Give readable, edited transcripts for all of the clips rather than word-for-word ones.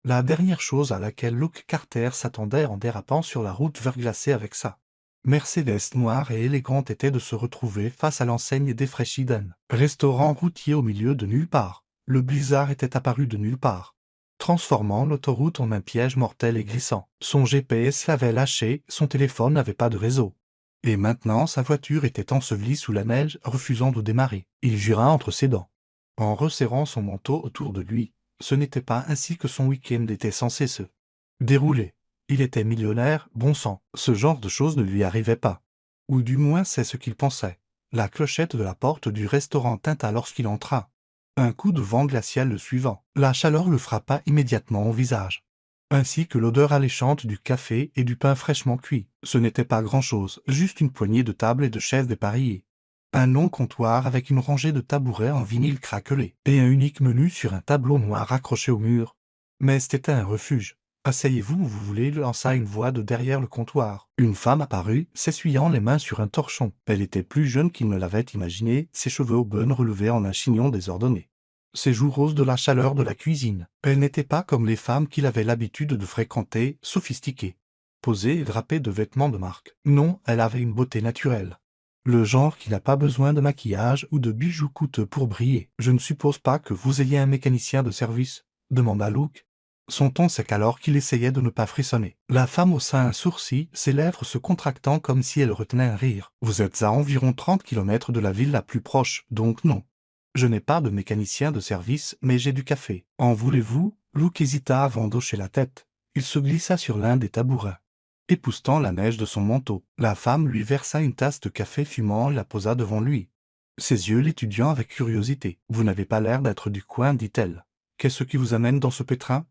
La dernière chose à laquelle Luke Carter s'attendait en dérapant sur la route verglacée avec sa Mercedes noire et élégante était de se retrouver face à l'enseigne défraîchie d'un restaurant routier au milieu de nulle part. Le blizzard était apparu de nulle part, transformant l'autoroute en un piège mortel et glissant. Son GPS l'avait lâché, son téléphone n'avait pas de réseau. Et maintenant sa voiture était ensevelie sous la neige, refusant de démarrer. Il jura entre ses dents, en resserrant son manteau autour de lui. Ce n'était pas ainsi que son week-end était censé se dérouler. Il était millionnaire, bon sang, ce genre de choses ne lui arrivait pas. Ou du moins c'est ce qu'il pensait. La clochette de la porte du restaurant tinta lorsqu'il entra. Un coup de vent glacial le suivant. La chaleur le frappa immédiatement au visage, ainsi que l'odeur alléchante du café et du pain fraîchement cuit. Ce n'était pas grand-chose, juste une poignée de tables et de chaises dépareillées. Un long comptoir avec une rangée de tabourets en vinyle craquelé, et un unique menu sur un tableau noir accroché au mur. Mais c'était un refuge. Asseyez-vous où vous voulez, lança une voix de derrière le comptoir. Une femme apparut, s'essuyant les mains sur un torchon. Elle était plus jeune qu'il ne l'avait imaginé, ses cheveux auburn relevés en un chignon désordonné. Ses joues roses de la chaleur de la cuisine. Elle n'était pas comme les femmes qu'il avait l'habitude de fréquenter, sophistiquées, posées et drapées de vêtements de marque. Non, elle avait une beauté naturelle. Le genre qui n'a pas besoin de maquillage ou de bijoux coûteux pour briller. « Je ne suppose pas que vous ayez un mécanicien de service ?» demanda Luke. Son ton sec alors qu'il essayait de ne pas frissonner. La femme haussa un sourcil, ses lèvres se contractant comme si elle retenait un rire. « Vous êtes à environ 30 kilomètres de la ville la plus proche, donc non. Je n'ai pas de mécanicien de service, mais j'ai du café. En voulez-vous ?» Luke hésita avant d'hocher la tête. Il se glissa sur l'un des tabourets, époussetant la neige de son manteau. La femme lui versa une tasse de café fumant et la posa devant lui, ses yeux l'étudiant avec curiosité. « Vous n'avez pas l'air d'être du coin, dit-elle. Qu'est-ce qui vous amène dans ce pétrin ? »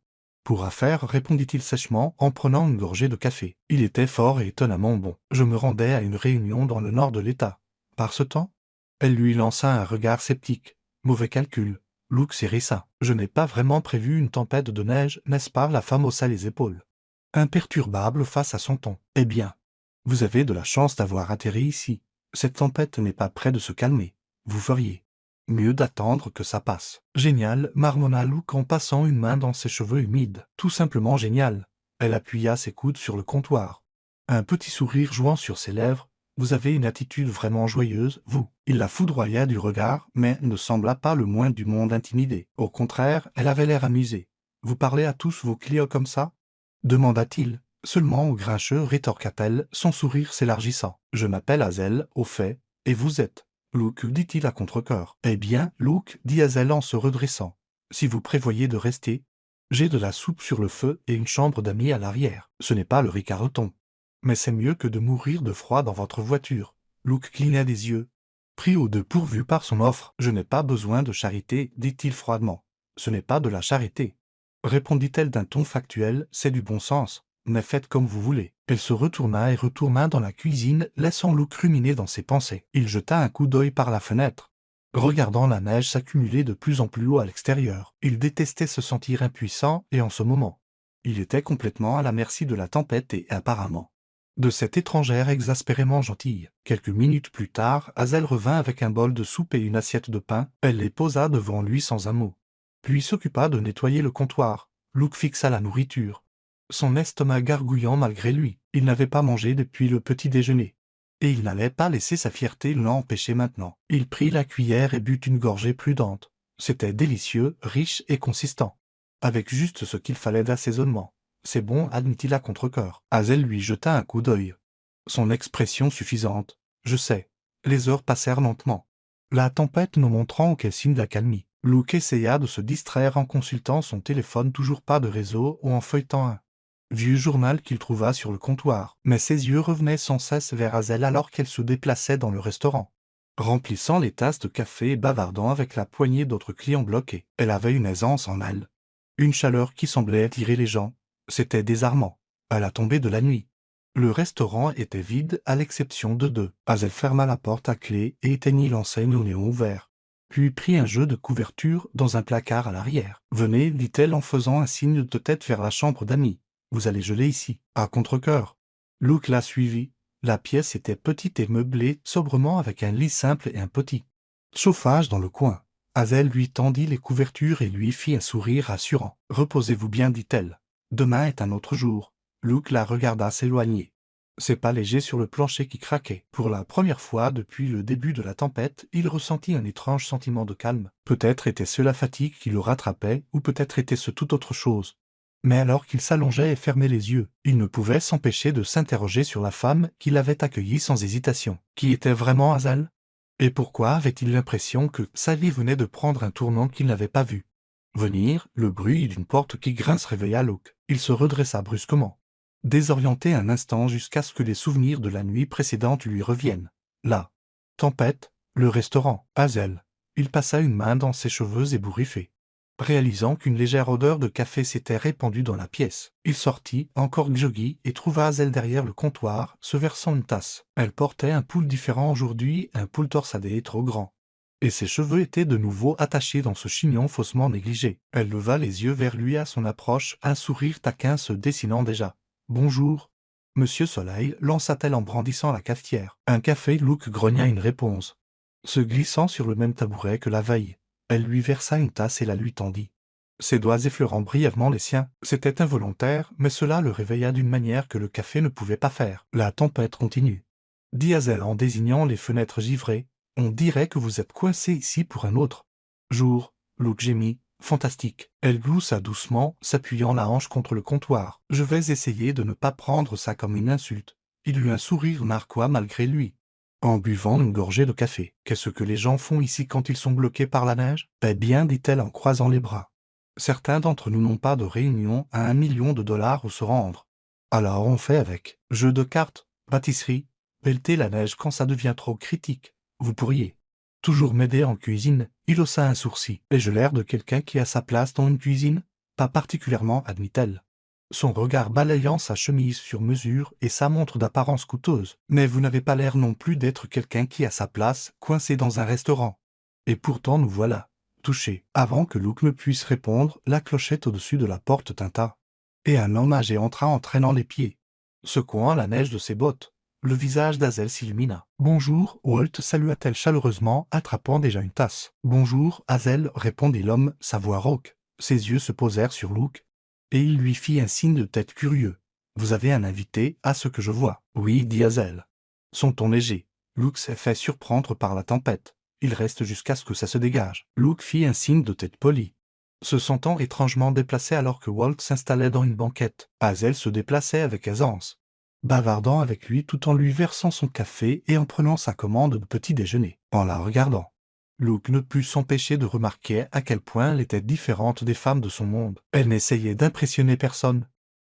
« Pour affaires, répondit-il sèchement en prenant une gorgée de café. Il était fort et étonnamment bon. Je me rendais à une réunion dans le nord de l'État. Par ce temps ? Elle lui lança un regard sceptique. Mauvais calcul. Luke s'hérissa. Je n'ai pas vraiment prévu une tempête de neige, n'est-ce pas ? La femme haussa les épaules, imperturbable face à son ton. Eh bien, vous avez de la chance d'avoir atterri ici. Cette tempête n'est pas près de se calmer. Vous feriez mieux d'attendre que ça passe. Génial, marmonna Luke en passant une main dans ses cheveux humides. Tout simplement génial. Elle appuya ses coudes sur le comptoir, un petit sourire jouant sur ses lèvres. Vous avez une attitude vraiment joyeuse, vous. Il la foudroya du regard, mais ne sembla pas le moins du monde intimidée. Au contraire, elle avait l'air amusée. Vous parlez à tous vos clients comme ça ? Demanda-t-il. Seulement au grincheux, rétorqua-t-elle, son sourire s'élargissant. Je m'appelle Hazel, au fait, et vous êtes Luke, dit-il à contre-cœur. Eh bien, Luke, dit Hazel en se redressant, si vous prévoyez de rester, j'ai de la soupe sur le feu et une chambre d'amis à l'arrière. Ce n'est pas le Riccarton, mais c'est mieux que de mourir de froid dans votre voiture. Luke cligna des yeux, pris au dépourvu par son offre. Je n'ai pas besoin de charité, dit-il froidement. Ce n'est pas de la charité, répondit-elle d'un ton factuel, c'est du bon sens. Mais faites comme vous voulez. Elle se retourna et retourna dans la cuisine, laissant Luke ruminer dans ses pensées. Il jeta un coup d'œil par la fenêtre, regardant la neige s'accumuler de plus en plus haut à l'extérieur. Il détestait se sentir impuissant, et en ce moment, il était complètement à la merci de la tempête et, apparemment, de cette étrangère exaspérément gentille. Quelques minutes plus tard, Hazel revint avec un bol de soupe et une assiette de pain. Elle les posa devant lui sans un mot, puis s'occupa de nettoyer le comptoir. Luke fixa la nourriture, son estomac gargouillant malgré lui. Il n'avait pas mangé depuis le petit déjeuner, et il n'allait pas laisser sa fierté l'empêcher maintenant. Il prit la cuillère et but une gorgée prudente. C'était délicieux, riche et consistant, avec juste ce qu'il fallait d'assaisonnement. C'est bon, admit-il à contre-cœur. Hazel lui jeta un coup d'œil, son expression suffisante. Je sais. Les heures passèrent lentement, la tempête ne montrant aucun signe d'accalmie. Luke essaya de se distraire en consultant son téléphone, toujours pas de réseau, ou en feuilletant un vieux journal qu'il trouva sur le comptoir. Mais ses yeux revenaient sans cesse vers Hazel alors qu'elle se déplaçait dans le restaurant, remplissant les tasses de café et bavardant avec la poignée d'autres clients bloqués. Elle avait une aisance en elle, une chaleur qui semblait attirer les gens. C'était désarmant. À la tombée de la nuit, le restaurant était vide à l'exception de deux. Hazel ferma la porte à clé et éteignit l'enseigne au néon vert, puis prit un jeu de couverture dans un placard à l'arrière. « Venez, dit-elle en faisant un signe de tête vers la chambre d'amis. Vous allez geler ici. » À contre-cœur, Luke la suivit. La pièce était petite et meublée sobrement avec un lit simple et un petit chauffage dans le coin. Hazel lui tendit les couvertures et lui fit un sourire rassurant. « Reposez-vous bien, dit-elle. Demain est un autre jour. » Luke la regarda s'éloigner. Ses pas légers sur le plancher qui craquait. Pour la première fois depuis le début de la tempête, il ressentit un étrange sentiment de calme. Peut-être était-ce la fatigue qui le rattrapait, ou peut-être était-ce toute autre chose. Mais alors qu'il s'allongeait et fermait les yeux, il ne pouvait s'empêcher de s'interroger sur la femme qui l'avait accueilli sans hésitation. Qui était vraiment Hazel? Et pourquoi avait-il l'impression que sa vie venait de prendre un tournant qu'il n'avait pas vu? Venir, le bruit d'une porte qui grince réveilla Luke. Il se redressa brusquement, désorienté un instant jusqu'à ce que les souvenirs de la nuit précédente lui reviennent. La tempête, le restaurant, Hazel. Il passa une main dans ses cheveux ébouriffés, réalisant qu'une légère odeur de café s'était répandue dans la pièce. Il sortit, encore groggy, et trouva Hazel derrière le comptoir, se versant une tasse. Elle portait un pull différent aujourd'hui, un pull torsadé trop grand. Et ses cheveux étaient de nouveau attachés dans ce chignon faussement négligé. Elle leva les yeux vers lui à son approche, un sourire taquin se dessinant déjà. « Bonjour. » Monsieur Soleil, lança-t-elle en brandissant la cafetière. Un café, Luke grogna une réponse. Se glissant sur le même tabouret que la veille, elle lui versa une tasse et la lui tendit. Ses doigts effleurant brièvement les siens, c'était involontaire, mais cela le réveilla d'une manière que le café ne pouvait pas faire. La tempête continue, dit Hazel en désignant les fenêtres givrées. On dirait que vous êtes coincé ici pour un autre jour. Luke gémit. Fantastique. Elle gloussa doucement, s'appuyant la hanche contre le comptoir. Je vais essayer de ne pas prendre ça comme une insulte. Il eut un sourire narquois malgré lui, en buvant une gorgée de café. Qu'est-ce que les gens font ici quand ils sont bloqués par la neige? Eh bien, dit-elle en croisant les bras. Certains d'entre nous n'ont pas de réunion à $1 million où se rendre. Alors on fait avec. Jeux de cartes, pâtisserie, pelleter la neige quand ça devient trop critique. Vous pourriez toujours m'aider en cuisine. Il haussa un sourcil. Ai-je l'air de quelqu'un qui a sa place dans une cuisine? Pas particulièrement, admit-elle, son regard balayant sa chemise sur mesure et sa montre d'apparence coûteuse. Mais vous n'avez pas l'air non plus d'être quelqu'un qui a sa place, coincé dans un restaurant. Et pourtant nous voilà touchés. Avant que Luke ne puisse répondre, la clochette au-dessus de la porte tinta, et un homme âgé entra en traînant les pieds, secouant la neige de ses bottes. Le visage d'Hazel s'illumina. « Bonjour, Walt, salua-t-elle chaleureusement, attrapant déjà une tasse. « Bonjour, Hazel, répondit l'homme, sa voix rauque. Ses yeux se posèrent sur Luke, et il lui fit un signe de tête curieux. « Vous avez un invité, à ce que je vois. »« Oui, dit Hazel. » Son ton léger. Luke s'est fait surprendre par la tempête. Il reste jusqu'à ce que ça se dégage. Luke fit un signe de tête poli, se sentant étrangement déplacé alors que Walt s'installait dans une banquette. Hazel se déplaçait avec aisance, bavardant avec lui tout en lui versant son café et en prenant sa commande de petit déjeuner. En la regardant, Luke ne put s'empêcher de remarquer à quel point elle était différente des femmes de son monde. Elle n'essayait d'impressionner personne.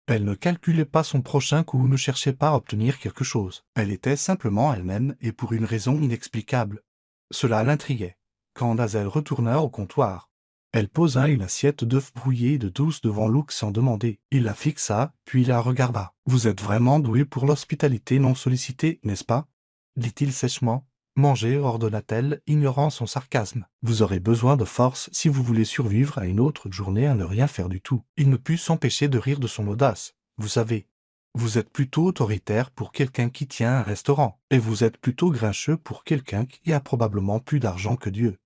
Elle ne calculait pas son prochain coup ou ne cherchait pas à obtenir quelque chose. Elle était simplement elle-même et pour une raison inexplicable. Cela l'intriguait. Quand Hazel retourna au comptoir, elle posa une assiette d'œufs brouillés de douce devant Luke sans demander. Il la fixa, puis la regarda. « Vous êtes vraiment doué pour l'hospitalité non sollicitée, n'est-ce pas ?» dit-il sèchement. « Mangez, ordonna-t-elle, ignorant son sarcasme. Vous aurez besoin de force si vous voulez survivre à une autre journée à ne rien faire du tout. » Il ne put s'empêcher de rire de son audace. « Vous savez, vous êtes plutôt autoritaire pour quelqu'un qui tient un restaurant, et vous êtes plutôt grincheux pour quelqu'un qui a probablement plus d'argent que Dieu. »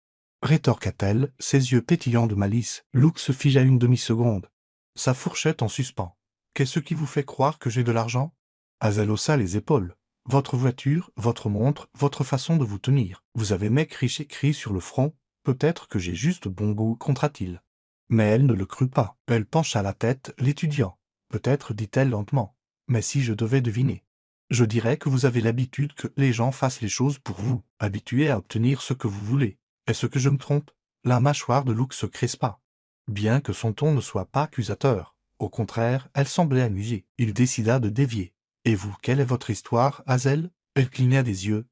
Rétorqua-t-elle, ses yeux pétillants de malice. Luke se figea une demi-seconde, sa fourchette en suspens. « Qu'est-ce qui vous fait croire que j'ai de l'argent ?» Hazel haussa les épaules. « Votre voiture, votre montre, votre façon de vous tenir. Vous avez mec riche écrit sur le front. Peut-être que j'ai juste bon goût, contra-t-il. » Mais elle ne le crut pas. Elle pencha la tête, l'étudiant. « Peut-être, dit-elle lentement. Mais si je devais deviner, je dirais que vous avez l'habitude que les gens fassent les choses pour vous, habitués à obtenir ce que vous voulez. Est-ce que je me trompe ?» La mâchoire de Luke se crispa, bien que son ton ne soit pas accusateur. Au contraire, elle semblait amusée. Il décida de dévier. « Et vous, quelle est votre histoire, Hazel ?» Elle cligna des yeux,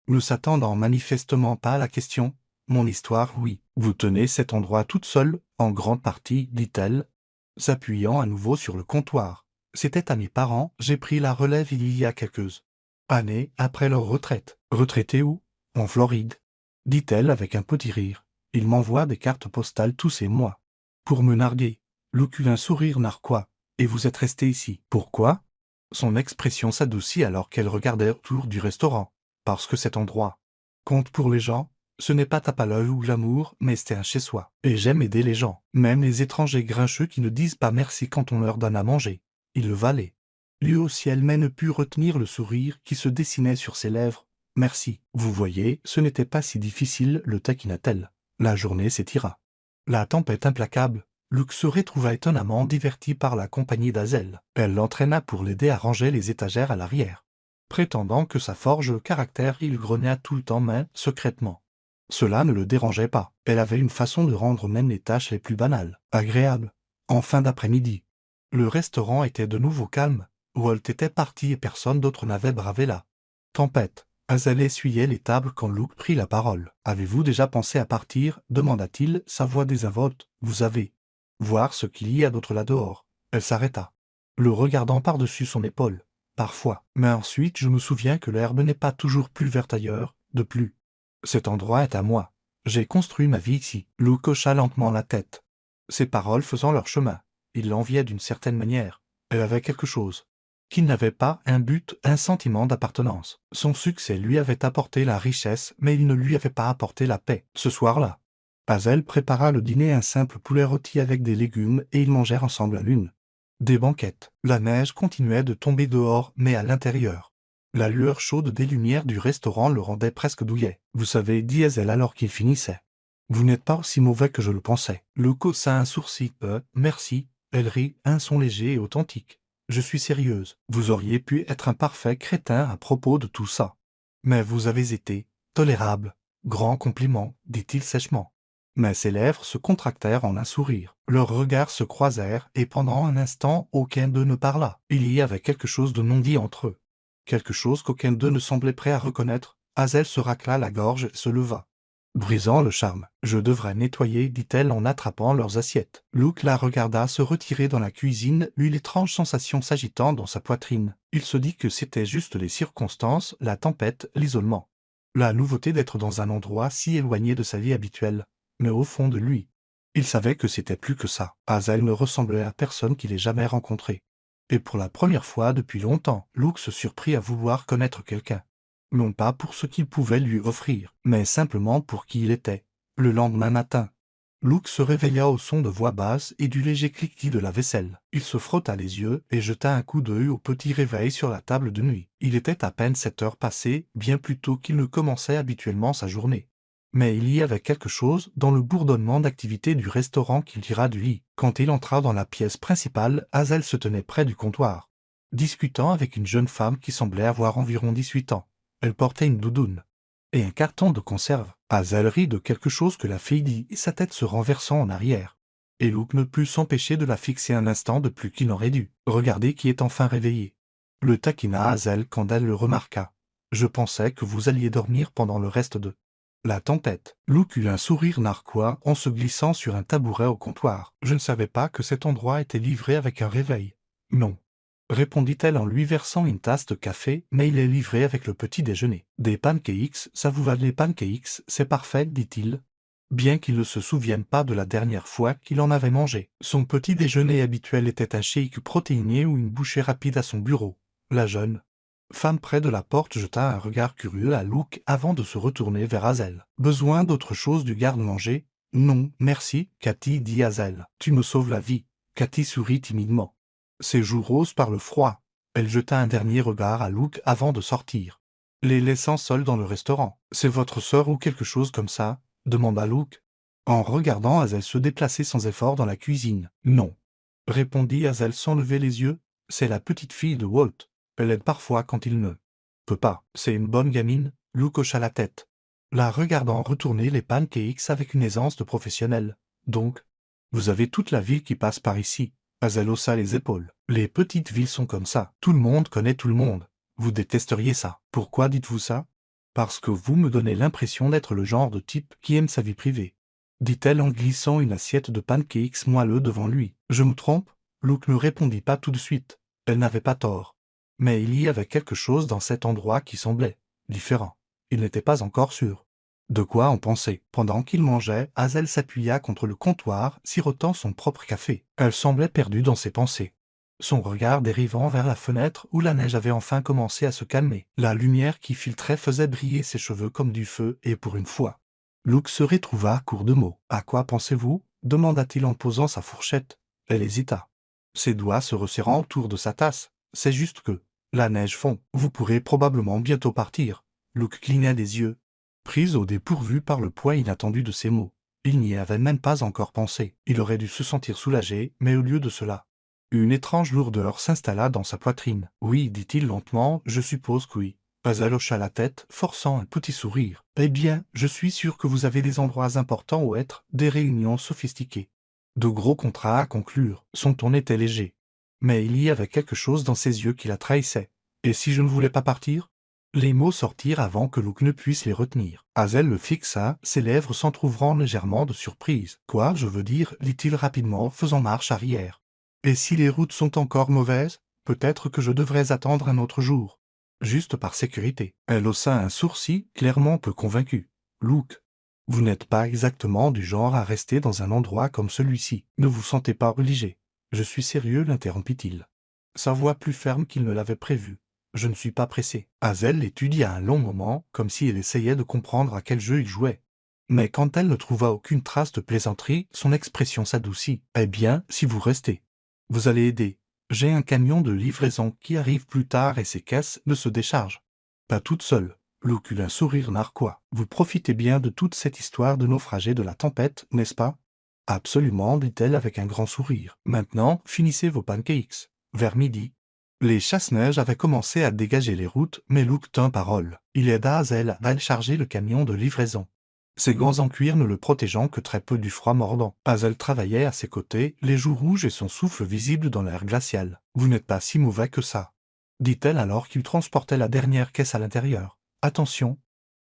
ne s'attendant manifestement pas à la question. « Mon histoire, oui. Vous tenez cet endroit toute seule, en grande partie, dit-elle, s'appuyant à nouveau sur le comptoir. C'était à mes parents, j'ai pris la relève il y a quelques années après leur retraite. »« Retraité où ?»« En Floride, dit-elle avec un petit rire. Il m'envoie des cartes postales tous ces mois. Pour me narguer. » Luke eut un sourire narquois. « Et vous êtes resté ici. Pourquoi ?» Son expression s'adoucit alors qu'elle regardait autour du restaurant. « Parce que cet endroit compte pour les gens. Ce n'est pas tape à l'œil ou glamour, mais c'est un chez-soi. Et j'aime aider les gens, même les étrangers grincheux qui ne disent pas merci quand on leur donne à manger. Il le valait. Lui aussi elle-même ne put retenir le sourire qui se dessinait sur ses lèvres. Merci. Vous voyez, ce n'était pas si difficile, le taquina-t-elle. La journée s'étira. La tempête implacable. Luke se retrouva étonnamment diverti par la compagnie d'Azel. Elle l'entraîna pour l'aider à ranger les étagères à l'arrière. Prétendant que sa forge le caractère, il grogna tout le temps, mais secrètement. Cela ne le dérangeait pas. Elle avait une façon de rendre même les tâches les plus banales agréables. En fin d'après-midi, le restaurant était de nouveau calme. Walt était parti et personne d'autre n'avait bravé la tempête. Hazel essuyait les tables quand Luke prit la parole. « Avez-vous déjà pensé à partir » demanda-t-il, sa voix désinvolte. « Vous avez voir ce qu'il y a d'autre là-dehors. » Elle s'arrêta, le regardant par-dessus son épaule. « Parfois. Mais ensuite je me souviens que l'herbe n'est pas toujours plus verte ailleurs. De plus. Cet endroit est à moi. J'ai construit ma vie ici. » Luke hocha lentement la tête. Ses paroles faisant leur chemin. Il l'enviait d'une certaine manière. Elle avait quelque chose qu'il n'avait pas, un but, un sentiment d'appartenance. Son succès lui avait apporté la richesse, mais il ne lui avait pas apporté la paix. Ce soir-là, Hazel prépara le dîner, un simple poulet rôti avec des légumes, et ils mangèrent ensemble à l'une des banquettes. La neige continuait de tomber dehors, mais à l'intérieur. La lueur chaude des lumières du restaurant le rendait presque douillet. « Vous savez, dit Hazel alors qu'il finissait. Vous n'êtes pas aussi mauvais que je le pensais. » Luke haussa un sourcil. Merci. » Elle rit, un son léger et authentique. « Je suis sérieuse. Vous auriez pu être un parfait crétin à propos de tout ça. Mais vous avez été tolérable. Grand compliment, dit-il sèchement. » Mais ses lèvres se contractèrent en un sourire. Leurs regards se croisèrent et pendant un instant aucun d'eux ne parla. Il y avait quelque chose de non dit entre eux. Quelque chose qu'aucun d'eux ne semblait prêt à reconnaître. Hazel se racla la gorge et se leva, brisant le charme. « Je devrais nettoyer, dit-elle en attrapant leurs assiettes. » Luke la regarda se retirer dans la cuisine, eut l'étrange sensation s'agitant dans sa poitrine. Il se dit que c'était juste les circonstances, la tempête, l'isolement. La nouveauté d'être dans un endroit si éloigné de sa vie habituelle. Mais au fond de lui, il savait que c'était plus que ça. Hazel ne ressemblait à personne qu'il ait jamais rencontré. Et pour la première fois depuis longtemps, Luke se surprit à vouloir connaître quelqu'un. Non pas pour ce qu'il pouvait lui offrir, mais simplement pour qui il était. Le lendemain matin, Luke se réveilla au son de voix basse et du léger cliquetis de la vaisselle. Il se frotta les yeux et jeta un coup d'œil au petit réveil sur la table de nuit. Il était à peine 7 heures passées, bien plus tôt qu'il ne commençait habituellement sa journée. Mais il y avait quelque chose dans le bourdonnement d'activité du restaurant qui tira du lit. Quand il entra dans la pièce principale, Hazel se tenait près du comptoir, discutant avec une jeune femme qui semblait avoir environ 18 ans. Elle portait une doudoune et un carton de conserve. Hazel rit de quelque chose que la fille dit, et sa tête se renversant en arrière. Et Luke ne put s'empêcher de la fixer un instant de plus qu'il n'aurait dû. « Regardez qui est enfin réveillé. » Le taquina Hazel quand elle le remarqua. « Je pensais que vous alliez dormir pendant le reste de la tempête. » Luke eut un sourire narquois en se glissant sur un tabouret au comptoir. « Je ne savais pas que cet endroit était livré avec un réveil. »« Non. » répondit-elle en lui versant une tasse de café, mais il est livré avec le petit déjeuner. « Des pancakes, ça vous va les pancakes, c'est parfait, dit-il, bien qu'il ne se souvienne pas de la dernière fois qu'il en avait mangé. Son petit déjeuner habituel était un shake protéiné ou une bouchée rapide à son bureau. La jeune femme près de la porte jeta un regard curieux à Luke avant de se retourner vers Hazel. « Besoin d'autre chose du garde-manger ?»« Non, merci, Cathy, dit Hazel. Tu me sauves la vie. » Cathy sourit timidement, ses joues roses par le froid. Elle jeta un dernier regard à Luke avant de sortir, les laissant seuls dans le restaurant. « C'est votre sœur ou quelque chose comme ça ?» demanda Luke, en regardant Hazel se déplacer sans effort dans la cuisine. « Non, » répondit Hazel sans lever les yeux, « c'est la petite fille de Walt. Elle aide parfois quand il ne peut pas. C'est une bonne gamine. » Luke hocha la tête, la regardant retourner les pancakes avec une aisance de professionnel. « Donc, vous avez toute la ville qui passe par ici. » Hazel haussa les épaules. « Les petites villes sont comme ça. Tout le monde connaît tout le monde. Vous détesteriez ça. » « Pourquoi dites-vous ça ?»« Parce que vous me donnez l'impression d'être le genre de type qui aime sa vie privée. » dit-elle en glissant une assiette de pancakes moelleux devant lui. « Je me trompe ?» Luke ne répondit pas tout de suite. Elle n'avait pas tort. Mais il y avait quelque chose dans cet endroit qui semblait différent. Il n'était pas encore sûr de quoi en penser. Pendant qu'il mangeait, Hazel s'appuya contre le comptoir, sirotant son propre café. Elle semblait perdue dans ses pensées, son regard dérivant vers la fenêtre où la neige avait enfin commencé à se calmer. La lumière qui filtrait faisait briller ses cheveux comme du feu, et pour une fois, Luke se retrouva à court de mots. « À quoi pensez-vous » demanda-t-il en posant sa fourchette. Elle hésita. Ses doigts se resserrant autour de sa tasse. « C'est juste que la neige fond. Vous pourrez probablement bientôt partir. » Luke cligna des yeux, pris au dépourvu par le poids inattendu de ces mots. Il n'y avait même pas encore pensé. Il aurait dû se sentir soulagé, mais au lieu de cela, une étrange lourdeur s'installa dans sa poitrine. « Oui, dit-il lentement, je suppose que oui. » Azel hocha la tête, forçant un petit sourire. « Eh bien, je suis sûr que vous avez des endroits importants où être, des réunions sophistiquées. De gros contrats à conclure. » Son ton était léger. Mais il y avait quelque chose dans ses yeux qui la trahissait. « Et si je ne voulais pas partir ?» Les mots sortirent avant que Luke ne puisse les retenir. Azel le fixa, ses lèvres s'entr'ouvrant légèrement de surprise. « Quoi, je veux dire » dit-il rapidement, faisant marche arrière. « Et si les routes sont encore mauvaises, peut-être que je devrais attendre un autre jour. Juste par sécurité. » Elle haussa un sourcil, clairement peu convaincu. « Luke, vous n'êtes pas exactement du genre à rester dans un endroit comme celui-ci. Ne vous sentez pas obligé. »« Je suis sérieux, l'interrompit-il. Sa voix plus ferme qu'il ne l'avait prévu. « Je ne suis pas pressé. » Azel l'étudia un long moment, comme si elle essayait de comprendre à quel jeu il jouait. Mais quand elle ne trouva aucune trace de plaisanterie, son expression s'adoucit. « Eh bien, si vous restez, vous allez aider. J'ai un camion de livraison qui arrive plus tard et ses caisses ne se déchargent. Pas toute seule. » Luke eut un sourire narquois. « Vous profitez bien de toute cette histoire de naufragé de la tempête, n'est-ce pas ?»« Absolument, dit-elle avec un grand sourire. Maintenant, finissez vos pancakes. » Vers midi, les chasse-neige avaient commencé à dégager les routes, mais Luke tint parole. Il aida Azel à charger le camion de livraison, ses gants en cuir ne le protégeant que très peu du froid mordant. Azel travaillait à ses côtés, les joues rouges et son souffle visible dans l'air glacial. « Vous n'êtes pas si mauvais que ça, » dit-elle alors qu'il transportait la dernière caisse à l'intérieur. « Attention, »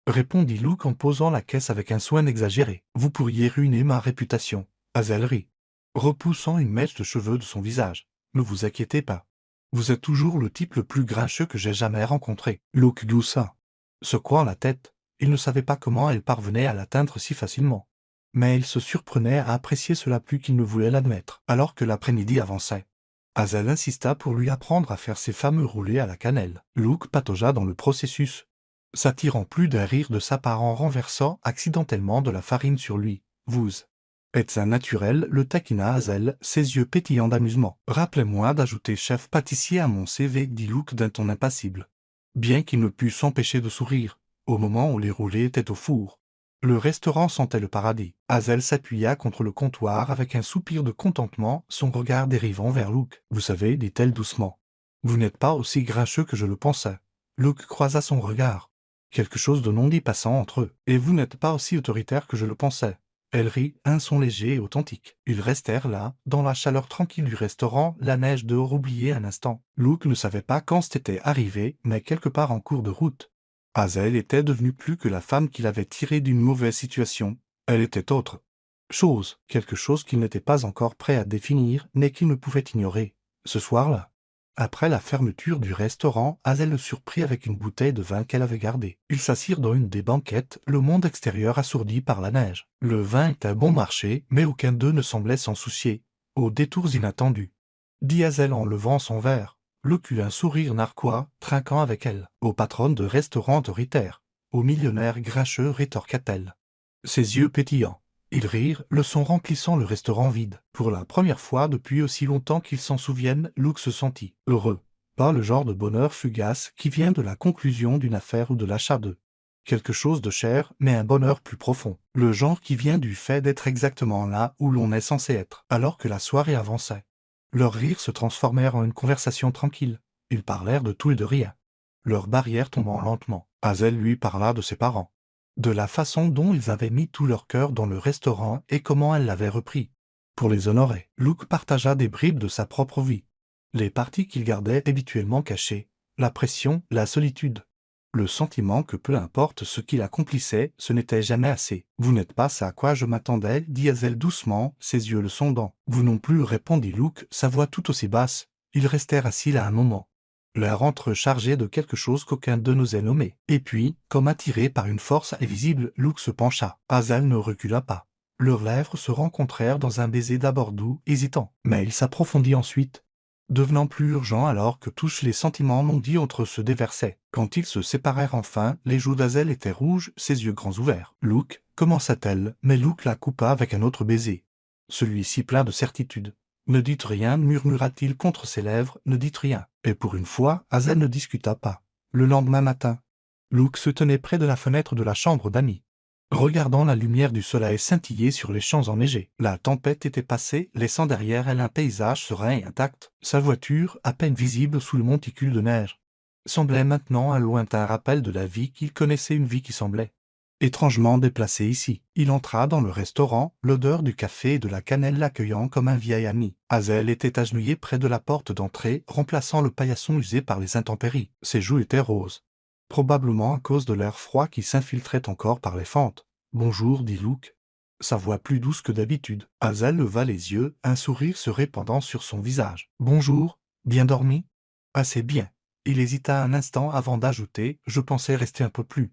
répondit Luke en posant la caisse avec un soin exagéré. « Vous pourriez ruiner ma réputation. » Azel rit, repoussant une mèche de cheveux de son visage. « Ne vous inquiétez pas. Vous êtes toujours le type le plus grincheux que j'ai jamais rencontré. » Luke gloussa, secouant la tête. Il ne savait pas comment elle parvenait à l'atteindre si facilement. Mais il se surprenait à apprécier cela plus qu'il ne voulait l'admettre. Alors que l'après-midi avançait, Azel insista pour lui apprendre à faire ses fameux roulés à la cannelle. Luke pataugea dans le processus, s'attirant plus d'un rire de sa part en renversant accidentellement de la farine sur lui. « Vous êtes un naturel » le taquina Azel, ses yeux pétillants d'amusement. « Rappelez-moi d'ajouter chef pâtissier à mon CV, dit Luke d'un ton impassible. Bien qu'il ne pût s'empêcher de sourire, au moment où les roulés étaient au four. Le restaurant sentait le paradis. Azel s'appuya contre le comptoir avec un soupir de contentement, son regard dérivant vers Luke. « Vous savez, dit-elle doucement, vous n'êtes pas aussi grincheux que je le pensais. » Luke croisa son regard. Quelque chose de non dit passant entre eux. « Et vous n'êtes pas aussi autoritaire que je le pensais. » Elle rit, un son léger et authentique. Ils restèrent là, dans la chaleur tranquille du restaurant, la neige dehors oubliée un instant. Luke ne savait pas quand c'était arrivé, mais quelque part en cours de route. Azel était devenue plus que la femme qu'il avait tirée d'une mauvaise situation. Elle était autre chose, quelque chose qu'il n'était pas encore prêt à définir, mais qu'il ne pouvait ignorer. Ce soir-là, après la fermeture du restaurant, Azel le surprit avec une bouteille de vin qu'elle avait gardée. Ils s'assirent dans une des banquettes, le monde extérieur assourdi par la neige. Le vin était bon marché, mais aucun d'eux ne semblait s'en soucier. Aux détours inattendus, dit Azel en levant son verre. Luke eut un sourire narquois, trinquant avec elle. « Aux patronnes de restaurants autoritaires, aux millionnaires grincheux » rétorqua-t-elle, ses yeux pétillants. Ils rirent, le son remplissant le restaurant vide. Pour la première fois depuis aussi longtemps qu'ils s'en souviennent, Luke se sentit heureux. Pas le genre de bonheur fugace qui vient de la conclusion d'une affaire ou de l'achat de quelque chose de cher, mais un bonheur plus profond. Le genre qui vient du fait d'être exactement là où l'on est censé être. Alors que la soirée avançait, leurs rires se transformèrent en une conversation tranquille. Ils parlèrent de tout et de rien, leur barrière tombant lentement. Azel lui parla de ses parents, de la façon dont ils avaient mis tout leur cœur dans le restaurant et comment elle l'avait repris. Pour les honorer, Luke partagea des bribes de sa propre vie, les parties qu'il gardait habituellement cachées, la pression, la solitude, le sentiment que peu importe ce qu'il accomplissait, ce n'était jamais assez. « Vous n'êtes pas ça à quoi je m'attendais, » dit Azel doucement, ses yeux le sondant. « Vous non plus, » répondit Luke, sa voix tout aussi basse. Ils restèrent assis là un moment, l'air entrechargé de quelque chose qu'aucun d'eux n'osait nommer. Et puis, comme attiré par une force invisible, Luke se pencha. Azel ne recula pas. Leurs lèvres se rencontrèrent dans un baiser d'abord doux, hésitant. Mais il s'approfondit ensuite, devenant plus urgent alors que tous les sentiments non dits entre eux se déversaient. Quand ils se séparèrent enfin, les joues d'Azel étaient rouges, ses yeux grands ouverts. « Luke, commença-t-elle, mais Luke la coupa avec un autre baiser. Celui-ci plein de certitude. Ne dites rien, murmura-t-il contre ses lèvres, ne dites rien. Et pour une fois, Hazel ne discuta pas. Le lendemain matin, Luke se tenait près de la fenêtre de la chambre d'Annie, regardant la lumière du soleil scintiller sur les champs enneigés. La tempête était passée, laissant derrière elle un paysage serein et intact. Sa voiture, à peine visible sous le monticule de neige, semblait maintenant un lointain rappel de la vie qu'il connaissait, une vie qui semblait étrangement déplacée ici. Il entra dans le restaurant, l'odeur du café et de la cannelle l'accueillant comme un vieil ami. Hazel était agenouillée près de la porte d'entrée, remplaçant le paillasson usé par les intempéries. Ses joues étaient roses, probablement à cause de l'air froid qui s'infiltrait encore par les fentes. « Bonjour, dit Luke. » Sa voix plus douce que d'habitude. Hazel leva les yeux, un sourire se répandant sur son visage. « Bonjour, bien dormi ?»« Assez bien. » Il hésita un instant avant d'ajouter « Je pensais rester un peu plus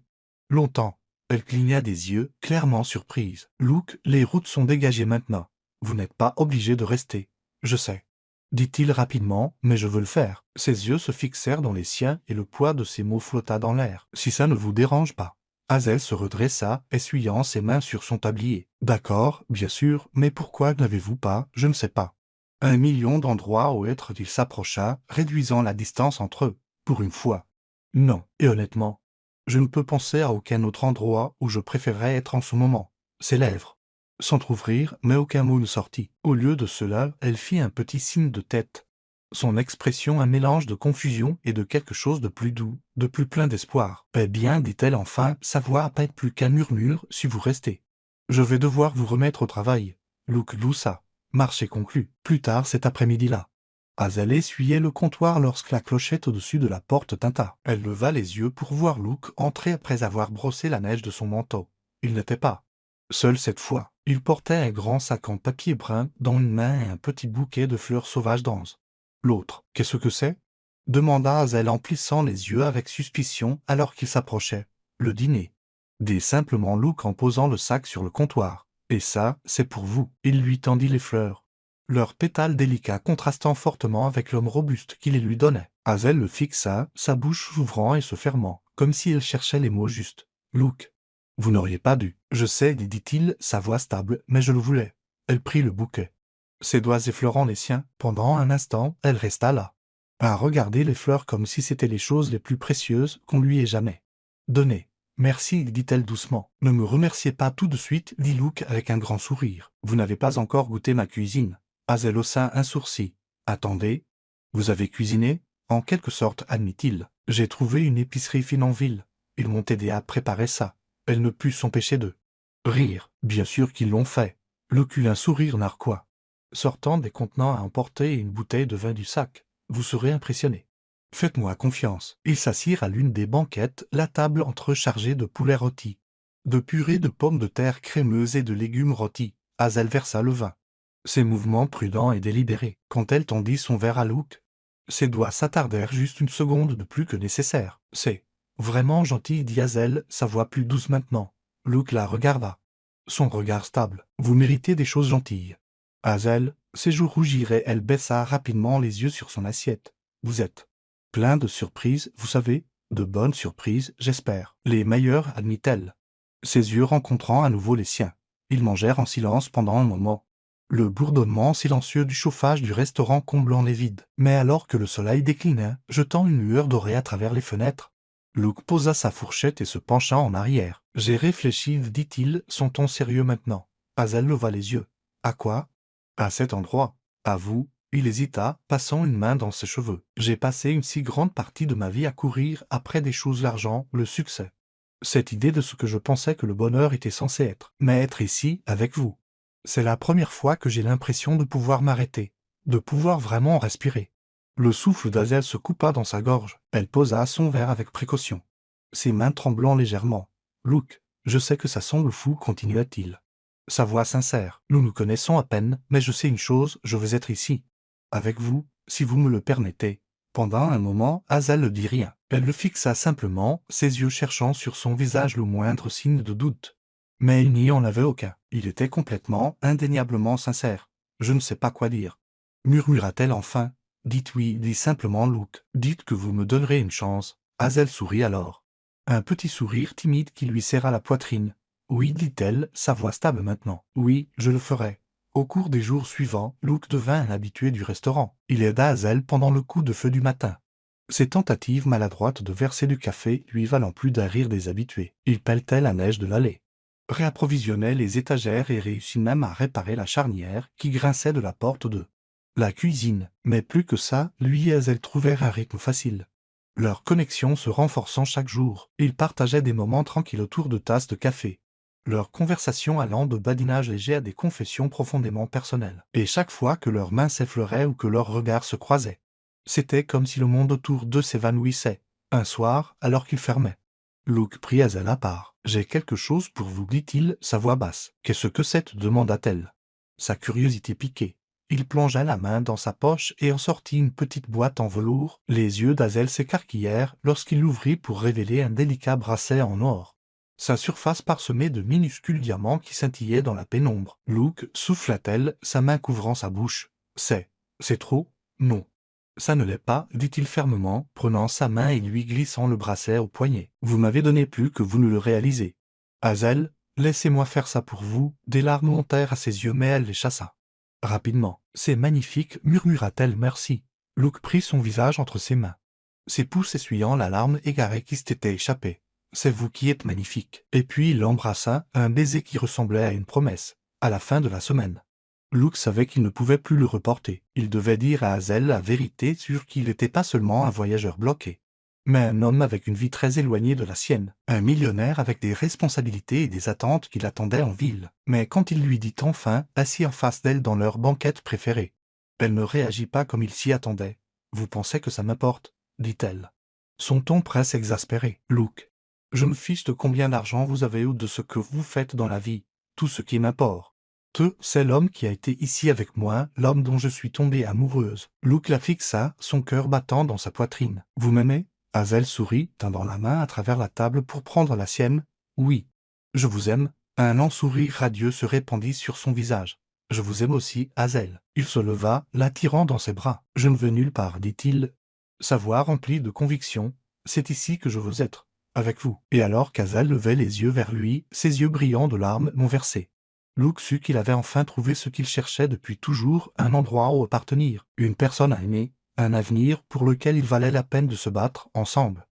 longtemps. » Elle cligna des yeux, clairement surprise. « Luke, les routes sont dégagées maintenant. Vous n'êtes pas obligé de rester. Je sais. » dit-il rapidement, « mais je veux le faire. » Ses yeux se fixèrent dans les siens et le poids de ses mots flotta dans l'air. « Si ça ne vous dérange pas. » Hazel se redressa, essuyant ses mains sur son tablier. « D'accord, bien sûr, mais pourquoi n'avez-vous pas, je ne sais pas. » Un million d'endroits où être, il s'approcha, réduisant la distance entre eux. Pour une fois. Non, et honnêtement, je ne peux penser à aucun autre endroit où je préférerais être en ce moment. Ses lèvres s'entr'ouvrirent, mais aucun mot ne sortit. Au lieu de cela, elle fit un petit signe de tête. Son expression un mélange de confusion et de quelque chose de plus doux, de plus plein d'espoir. « Eh bien, dit-elle enfin, sa voix à peine plus qu'un murmure, si vous restez. Je vais devoir vous remettre au travail. » Luke loussa. Marché conclu. Plus tard cet après-midi-là, Hazel essuyait le comptoir lorsque la clochette au-dessus de la porte tinta. Elle leva les yeux pour voir Luke entrer après avoir brossé la neige de son manteau. Il n'était pas seul cette fois. Il portait un grand sac en papier brun dans une main et un petit bouquet de fleurs sauvages denses. L'autre, qu'est-ce que c'est ? Demanda Hazel en plissant les yeux avec suspicion alors qu'il s'approchait. Le dîner. Dit simplement Luke en posant le sac sur le comptoir. Et ça, c'est pour vous. Il lui tendit les fleurs, leurs pétales délicats contrastant fortement avec l'homme robuste qui les lui donnait. Hazel le fixa, sa bouche s'ouvrant et se fermant, comme si elle cherchait les mots justes. « Luke, vous n'auriez pas dû. »« Je sais, dit-il, sa voix stable, mais je le voulais. » Elle prit le bouquet, ses doigts effleurant les siens. Pendant un instant, elle resta là, à regarder les fleurs comme si c'étaient les choses les plus précieuses qu'on lui ait jamais données. « Merci, dit-elle doucement. »« Ne me remerciez pas tout de suite, dit Luke avec un grand sourire. Vous n'avez pas encore goûté ma cuisine. » Hazel haussa un sourcil. « Attendez, vous avez cuisiné ?» En quelque sorte, admit-il. « J'ai trouvé une épicerie fine en ville. Ils m'ont aidé à préparer ça. » Elle ne put s'empêcher de rire. « Bien sûr qu'ils l'ont fait. » Luke eut un sourire narquois, sortant des contenants à emporter et une bouteille de vin du sac. « Vous serez impressionné. Faites-moi confiance. » Ils s'assirent à l'une des banquettes, la table entrechargée de poulet rôti, de purée de pommes de terre crémeuses et de légumes rôtis. Hazel versa le vin, ses mouvements prudents et délibérés. Quand elle tendit son verre à Luke, ses doigts s'attardèrent juste une seconde de plus que nécessaire. « C'est vraiment gentil, dit Hazel, sa voix plus douce maintenant. » Luke la regarda, son regard stable. « Vous méritez des choses gentilles. » Hazel, ses joues rougirent et elle baissa rapidement les yeux sur son assiette. « Vous êtes plein de surprises, vous savez, de bonnes surprises, j'espère. »« Les meilleures, admit-elle, ses yeux rencontrant à nouveau les siens. » Ils mangèrent en silence pendant un moment, le bourdonnement silencieux du chauffage du restaurant comblant les vides. Mais alors que le soleil déclinait, jetant une lueur dorée à travers les fenêtres, Luke posa sa fourchette et se pencha en arrière. « J'ai réfléchi, dit-il, son ton sérieux maintenant. » Hazel leva les yeux. « À quoi ? » ?»« À cet endroit. À vous. » Il hésita, passant une main dans ses cheveux. « J'ai passé une si grande partie de ma vie à courir après des choses, l'argent, le succès. Cette idée de ce que je pensais que le bonheur était censé être. Mais être ici, avec vous, c'est la première fois que j'ai l'impression de pouvoir m'arrêter, de pouvoir vraiment respirer. » Le souffle d'Hazel se coupa dans sa gorge. Elle posa son verre avec précaution, ses mains tremblant légèrement. « Luke, je sais que ça semble fou, continua-t-il, sa voix sincère. Nous nous connaissons à peine, mais je sais une chose, je veux être ici, avec vous, si vous me le permettez. » Pendant un moment, Hazel ne dit rien. Elle le fixa simplement, ses yeux cherchant sur son visage le moindre signe de doute. Mais il n'y en avait aucun. Il était complètement, indéniablement sincère. « Je ne sais pas quoi dire. » murmura-t-elle enfin. « Dites oui, dit simplement Luke. Dites que vous me donnerez une chance. » Hazel sourit alors, un petit sourire timide qui lui serra la poitrine. Oui, dit-elle, sa voix stable maintenant. Oui, je le ferai. Au cours des jours suivants, Luke devint un habitué du restaurant. Il aida Hazel pendant le coup de feu du matin. Ses tentatives maladroites de verser du café lui valant plus d'un rire des habitués. Il pelletait la neige de l'allée, réapprovisionnait les étagères et réussit même à réparer la charnière qui grinçait de la porte de la cuisine. Mais plus que ça, lui et Hazel trouvèrent un rythme facile. Leur connexion se renforçant chaque jour, ils partageaient des moments tranquilles autour de tasses de café. Leur conversation allant de badinage léger à des confessions profondément personnelles. Et chaque fois que leurs mains s'effleuraient ou que leurs regards se croisaient, c'était comme si le monde autour d'eux s'évanouissait. Un soir, alors qu'ils fermaient, Luke prit Hazel à part. « J'ai quelque chose pour vous, dit-il, sa voix basse. « Qu'est-ce que c'est » demanda-t-elle. Sa curiosité piquée. Il plongea la main dans sa poche et en sortit une petite boîte en velours. Les yeux d'Hazel s'écarquillèrent lorsqu'il l'ouvrit pour révéler un délicat bracelet en or. Sa surface parsemée de minuscules diamants qui scintillaient dans la pénombre. Luke, souffla-t-elle, sa main couvrant sa bouche. « C'est trop ? Non. Ça ne l'est pas, dit-il fermement, prenant sa main et lui glissant le bracelet au poignet. Vous m'avez donné plus que vous ne le réalisez. Hazel, laissez-moi faire ça pour vous. Des larmes montèrent à ses yeux mais elle les chassa. Rapidement. C'est magnifique, murmura-t-elle merci. Luke prit son visage entre ses mains, ses pouces essuyant la larme égarée qui s'était échappée. C'est vous qui êtes magnifique. Et puis il l'embrassa, un baiser qui ressemblait à une promesse. À la fin de la semaine, Luke savait qu'il ne pouvait plus le reporter. Il devait dire à Hazel la vérité sur qu'il n'était pas seulement un voyageur bloqué, mais un homme avec une vie très éloignée de la sienne, un millionnaire avec des responsabilités et des attentes qui l'attendaient en ville. Mais quand il lui dit enfin, assis en face d'elle dans leur banquette préférée, elle ne réagit pas comme il s'y attendait. « Vous pensez que ça m'importe » dit-elle. Son ton presque exaspéré. « Luke, je me fiche de combien d'argent vous avez ou de ce que vous faites dans la vie. Tout ce qui m'importe, c'est l'homme qui a été ici avec moi, l'homme dont je suis tombée amoureuse. » Luke la fixa, son cœur battant dans sa poitrine. « Vous m'aimez » Hazel sourit, tendant la main à travers la table pour prendre la sienne. « Oui. Je vous aime. » Un lent sourire radieux se répandit sur son visage. « Je vous aime aussi, Hazel. » Il se leva, l'attirant dans ses bras. « Je ne veux nulle part, dit-il, sa voix remplie de conviction. C'est ici que je veux être, avec vous. » Et alors qu'Hazel levait les yeux vers lui, ses yeux brillants de larmes m'ont versé. Luke sut qu'il avait enfin trouvé ce qu'il cherchait depuis toujours, un endroit où appartenir, une personne à aimer, un avenir pour lequel il valait la peine de se battre ensemble.